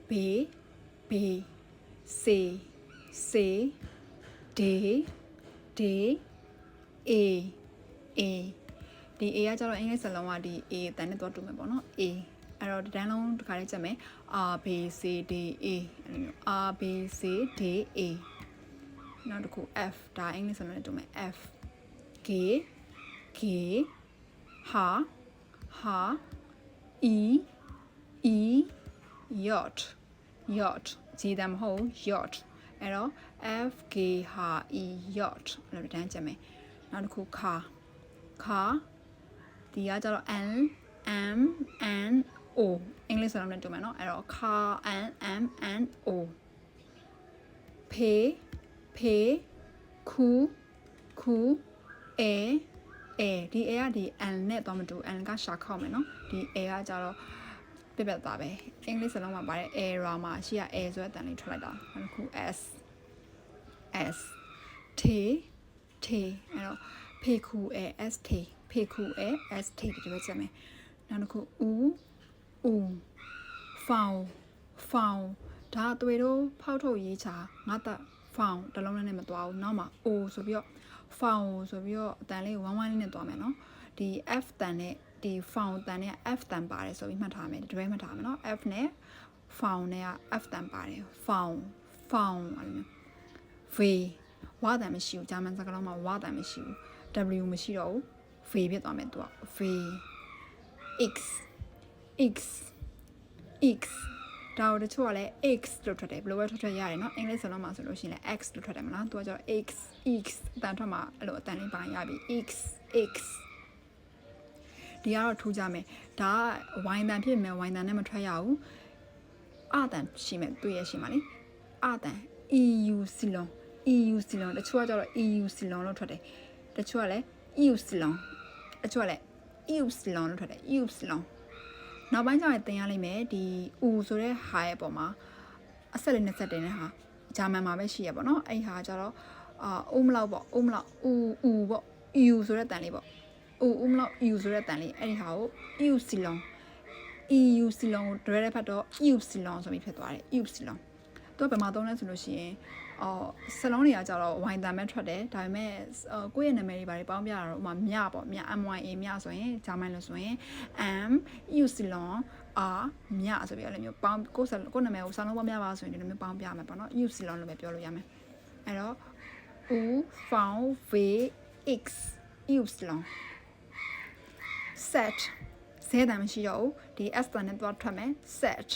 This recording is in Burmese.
B B C C D D A A ဒီ A ကကျတော့အင်္ဂလိပ်စာလုံးကဒီ A အတန်းနဲ့တော့တူမယ်ပေါ့နော် A အဲ့တော့ဒီတန်းလုံးတစ်ခါလေးချက်မယ် R B C D A အဲ့လိုမျိုး R B C D A နောက်တစ်ခု F ဒါအင်္ဂလိပ်စာလုံးနဲ့တူမယ် F G G Ha Ha E E yacht yacht ဂျီတမ်းမဟုတ် yacht အဲ့တော့ F K H E yacht အဲ့လိုတန်းချက်မယ်နောက်တစ်ခု car car ဒီကကျတော့ N M N O အင်္ဂလိပ်စာလုံးနဲ့တူမယ်နော်အဲ့တော့ car N M N O pay pay ku ku a a ဒီ a ကဒီ N နဲ့တော့မတူ N ကရှာခောက်မယ်နော်ဒီ a ကကျတော့ပြပြသားပဲအင်္ဂလိပ်စာလုံးမှာပါတယ် error မှာရှိရ a ဆိုတဲ့အတန်လေးထွက်လိုက်တာနောက်တစ်ခု s s t t အဲ့တော့ p q a s t p q a s t ဒီလိုချက်မယ်နောက်တစ်ခု u u found found ဒါအသွေးတို့ဖောက်ထုတ်ရေးချာငါတက် found တလုံးနဲ့မသွားဘူးနောက်မှာ o ဆိုပြီးတော့ found ဆိုပြီးတော့အတန်လေးဝမ်းဝမ်းလေးနဲ့သွားမယ်နော်ဒီ f တန်နဲ့ဒီ found တန်နဲ့ f တန်ပါတယ်ဆိုပြီးမှတ်ထားမယ်ဒီတွဲမှတ်ထားမယ်နော် f နဲ့ found နဲ့ f တန်ပါတယ် found found အဲ့လိုမျိုး v ဝါတန်မရှိဘူးဂျာမန်စကားလုံးမှာဝါတန်မရှိဘူး w မရှိတော့ဘူး v ဖြစ်သွားမယ်သူက v x x x ဒါတို့တချို့ကလည်း x လို့ထွက်တယ်ဘယ်လိုပဲထွက်ရတယ်เนาะအင်္ဂလိပ်စာလုံးမှာဆိုလို့ရှိရင်လည်း x လို့ထွက်တယ်မလားသူကကျတော့ x x အတန်ထွက်မှာအဲ့လိုအတန်လေးပါရပြီ x x ဒီကတော့ထူးကြမယ်ဒါကဝိုင်းတန်ဖြစ်မယ်ဝိုင်းတန်နဲ့မထွက်ရဘူးအတန်ရှိမယ်တွေ့ရရှိမှာလေအတန် eu စီလုံး eu စီလုံးတချို့ကကျတော့ eu စီလုံးလို့ထွက်တယ်တချို့ကလည်း eu စီလုံးတချို့ကလည်း eu စီလုံးလို့ထွက်တယ် eu စီလုံးနောက်ပိုင်းကျရင်သင်ရလိမ့်မယ်ဒီ u ဆိုတဲ့ဟာရဲ့ပုံမှာအဆက်လေးနဲ့ဆက်တင်တဲ့ဟာဂျာမန်မှာပဲရှိရပေါ့နော်အဲ့ဟာကျတော့umlaut ပေါ့ umlaut u ပေါ့ u ဆိုတဲ့တန်လေးပေါ့ umlaut u ဆိုတဲ့တန်လေးအဲ့ဒီဟာကို eu စီလုံး eu စီလုံးကိုတွဲတဲ့ဖက်တော့ eu စီလုံးဆိုပြီးဖြစ်သွားတယ် eu စီလုံးတော့ဘယ်မှာသုံးလဲဆိုလို့ရှိရင်စလုံးတွေကကြတော့ဝိုင်တန်မဲ့ထွက်တယ်ဒါပေမဲ့ကိုယ့်ရဲ့နာမည်တွေဘာတွေပေါင်းပြတာတော့ဥမာမြပေါ့မြ MYA မြဆိုရင်ဂျာမန်လို့ဆိုရင် M U စီလုံး R မြဆိုပြီးအဲ့လိုမျိုးပေါင်းကိုနာမည်ကိုစာလုံးပေါင်းပြပါဆိုရင်ဒီလိုမျိုးပေါင်းပြမယ်ပေါ့နော် U စီလုံးလို့ပဲပြောလို့ရမယ်အဲ့တော့ U found V X U စီလုံး set ဇဲတန်မရှိတော့ဘူးဒီ S တန်နဲ့တော့ထွက်မယ် set